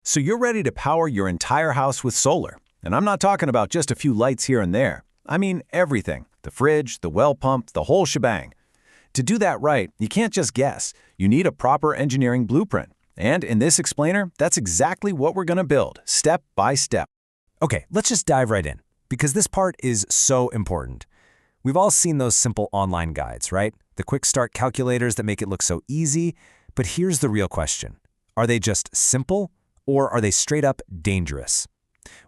So you're ready to power your entire house with solar. And I'm not talking about just a few lights here and there. I mean everything. The fridge, the well pump, the whole shebang. To do that right, you can't just guess. You need a proper engineering blueprint. And in this explainer, that's exactly what we're going to build, step by step. Okay, let's just dive right in, because this part is so important. We've all seen those simple online guides, right? The quick start calculators that make it look so easy. But here's the real question. Are they just simple, or are they straight up dangerous?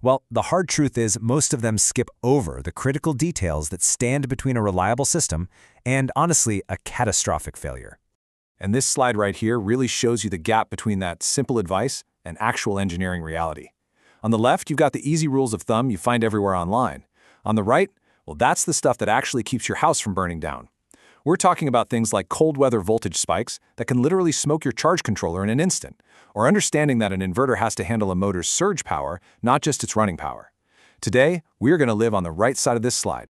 Well, the hard truth is most of them skip over the critical details that stand between a reliable system and, honestly, a catastrophic failure. And this slide right here really shows you the gap between that simple advice and actual engineering reality. On the left, you've got the easy rules of thumb you find everywhere online. On the right, well, that's the stuff that actually keeps your house from burning down. We're talking about things like cold weather voltage spikes that can literally smoke your charge controller in an instant, or understanding that an inverter has to handle a motor's surge power, not just its running power. Today, we're going to live on the right side of this slide.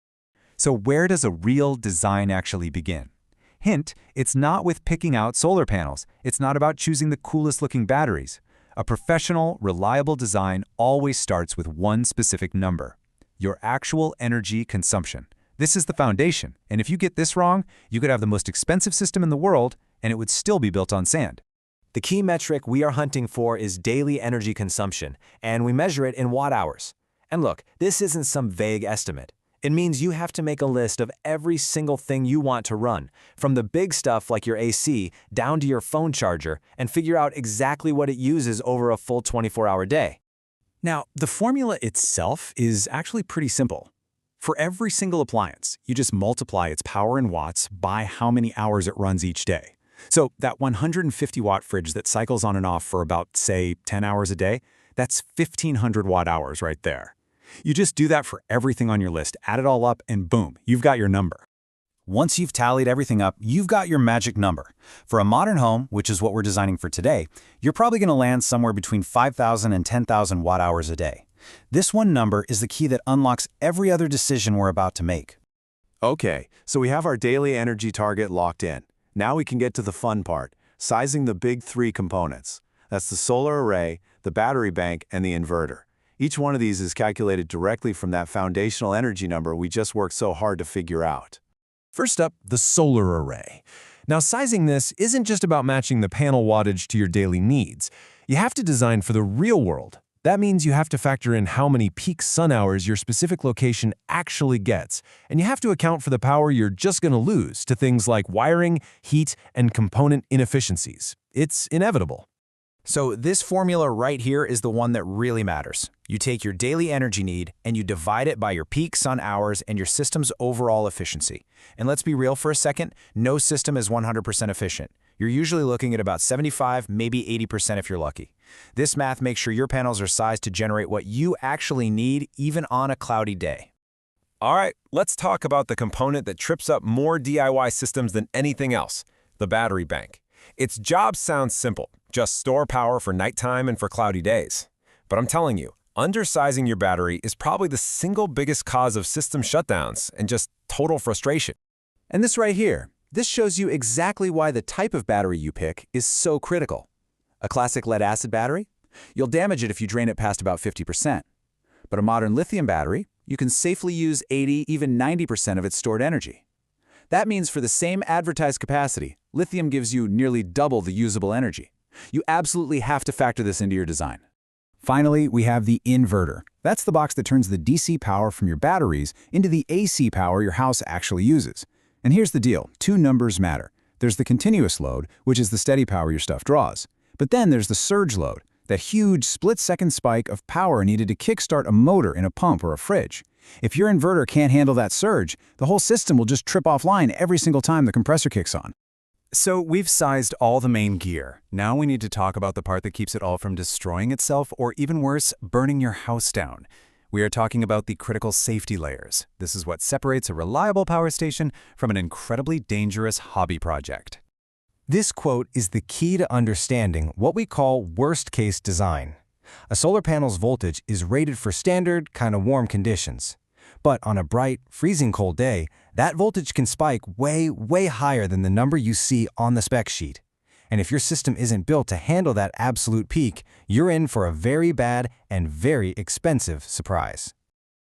So where does a real design actually begin? Hint, it's not with picking out solar panels. It's not about choosing the coolest looking batteries. A professional, reliable design always starts with one specific number: your actual energy consumption. This is the foundation, and if you get this wrong, you could have the most expensive system in the world, and it would still be built on sand. The key metric we are hunting for is daily energy consumption, and we measure it in watt-hours. And look, this isn't some vague estimate. It means you have to make a list of every single thing you want to run, from the big stuff like your AC down to your phone charger, and figure out exactly what it uses over a full 24-hour day. Now, the formula itself is actually pretty simple. For every single appliance, you just multiply its power in watts by how many hours it runs each day. So that 150-watt fridge that cycles on and off for about, say, 10 hours a day, that's 1,500 watt-hours right there. You just do that for everything on your list, add it all up, and boom, you've got your number. Once you've tallied everything up, you've got your magic number. For a modern home, which is what we're designing for today, you're probably going to land somewhere between 5,000 and 10,000 watt-hours a day. This one number is the key that unlocks every other decision we're about to make. Okay, so we have our daily energy target locked in. Now we can get to the fun part, sizing the big three components. That's the solar array, the battery bank, and the inverter. Each one of these is calculated directly from that foundational energy number we just worked so hard to figure out. First up, the solar array. Now, sizing this isn't just about matching the panel wattage to your daily needs. You have to design for the real world. That means you have to factor in how many peak sun hours your specific location actually gets, and you have to account for the power you're just going to lose to things like wiring, heat, and component inefficiencies. It's inevitable. So this formula right here is the one that really matters. You take your daily energy need and you divide it by your peak sun hours and your system's overall efficiency. And let's be real for a second, no system is 100% efficient. You're usually looking at about 75, maybe 80% if you're lucky. This math makes sure your panels are sized to generate what you actually need, even on a cloudy day. All right, let's talk about the component that trips up more DIY systems than anything else, the battery bank. Its job sounds simple, just store power for nighttime and for cloudy days. But I'm telling you, undersizing your battery is probably the single biggest cause of system shutdowns and just total frustration. And this right here, this shows you exactly why the type of battery you pick is so critical. A classic lead-acid battery? You'll damage it if you drain it past about 50%. But a modern lithium battery, you can safely use 80, even 90% of its stored energy. That means for the same advertised capacity, lithium gives you nearly double the usable energy. You absolutely have to factor this into your design. Finally, we have the inverter. That's the box that turns the DC power from your batteries into the AC power your house actually uses. And here's the deal, two numbers matter. There's the continuous load, which is the steady power your stuff draws. But then there's the surge load, that huge split-second spike of power needed to kickstart a motor in a pump or a fridge. If your inverter can't handle that surge, the whole system will just trip offline every single time the compressor kicks on. So we've sized all the main gear. Now we need to talk about the part that keeps it all from destroying itself or, even worse, burning your house down. We are talking about the critical safety layers. This is what separates a reliable power station from an incredibly dangerous hobby project. This quote is the key to understanding what we call worst-case design. A solar panel's voltage is rated for standard, kind of warm conditions. But on a bright, freezing cold day, that voltage can spike way, way higher than the number you see on the spec sheet. And if your system isn't built to handle that absolute peak, you're in for a very bad and very expensive surprise.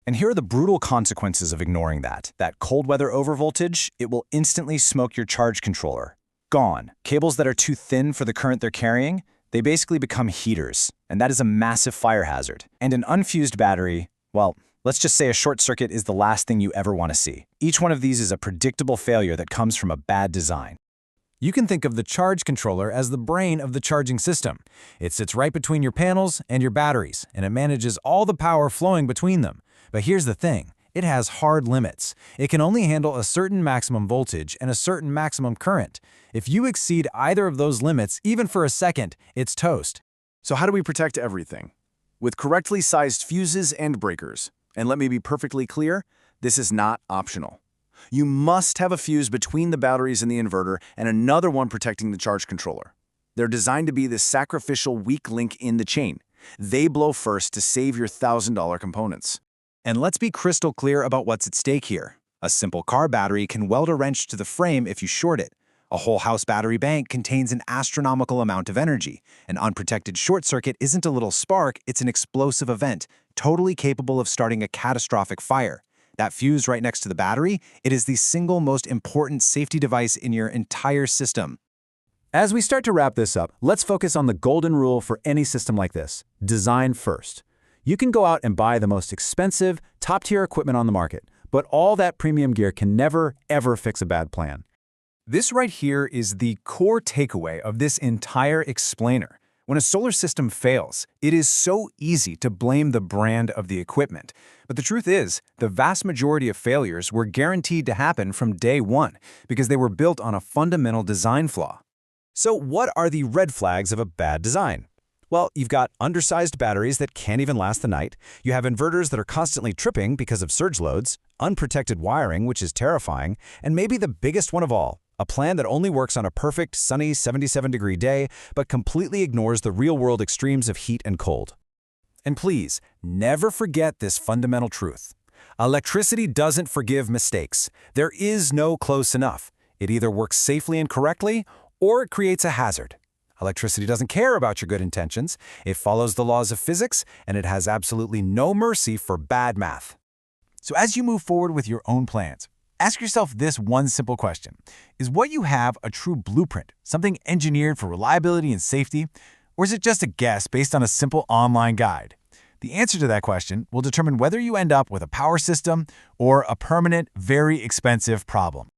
And here are the brutal consequences of ignoring that. That cold weather overvoltage, it will instantly smoke your charge controller. Gone. Cables that are too thin for the current they're carrying, they basically become heaters, and that is a massive fire hazard. And an unfused battery, well, let's just say a short circuit is the last thing you ever want to see. Each one of these is a predictable failure that comes from a bad design. You can think of the charge controller as the brain of the charging system. It sits right between your panels and your batteries, and it manages all the power flowing between them. But here's the thing, it has hard limits. It can only handle a certain maximum voltage and a certain maximum current. If you exceed either of those limits, even for a second, it's toast. So how do we protect everything? With correctly sized fuses and breakers. And let me be perfectly clear, this is not optional. You must have a fuse between the batteries and the inverter and another one protecting the charge controller. They're designed to be the sacrificial weak link in the chain. They blow first to save your $1,000 components. And let's be crystal clear about what's at stake here. A simple car battery can weld a wrench to the frame if you short it. A whole house battery bank contains an astronomical amount of energy. An unprotected short circuit isn't a little spark, it's an explosive event, totally capable of starting a catastrophic fire. That fuse right next to the battery, it is the single most important safety device in your entire system. As we start to wrap this up, let's focus on the golden rule for any system like this. Design first. You can go out and buy the most expensive, top-tier equipment on the market, but all that premium gear can never, ever fix a bad plan. This right here is the core takeaway of this entire explainer. When a solar system fails, it is so easy to blame the brand of the equipment. But the truth is, the vast majority of failures were guaranteed to happen from day one because they were built on a fundamental design flaw. So what are the red flags of a bad design? Well, you've got undersized batteries that can't even last the night. You have inverters that are constantly tripping because of surge loads, unprotected wiring, which is terrifying, and maybe the biggest one of all, a plan that only works on a perfect, sunny 77-degree day, but completely ignores the real-world extremes of heat and cold. And please, never forget this fundamental truth. Electricity doesn't forgive mistakes. There is no close enough. It either works safely and correctly, or it creates a hazard. Electricity doesn't care about your good intentions. It follows the laws of physics, and it has absolutely no mercy for bad math. So as you move forward with your own plans, ask yourself this one simple question. Is what you have a true blueprint, something engineered for reliability and safety, or is it just a guess based on a simple online guide? The answer to that question will determine whether you end up with a power system or a permanent, very expensive problem.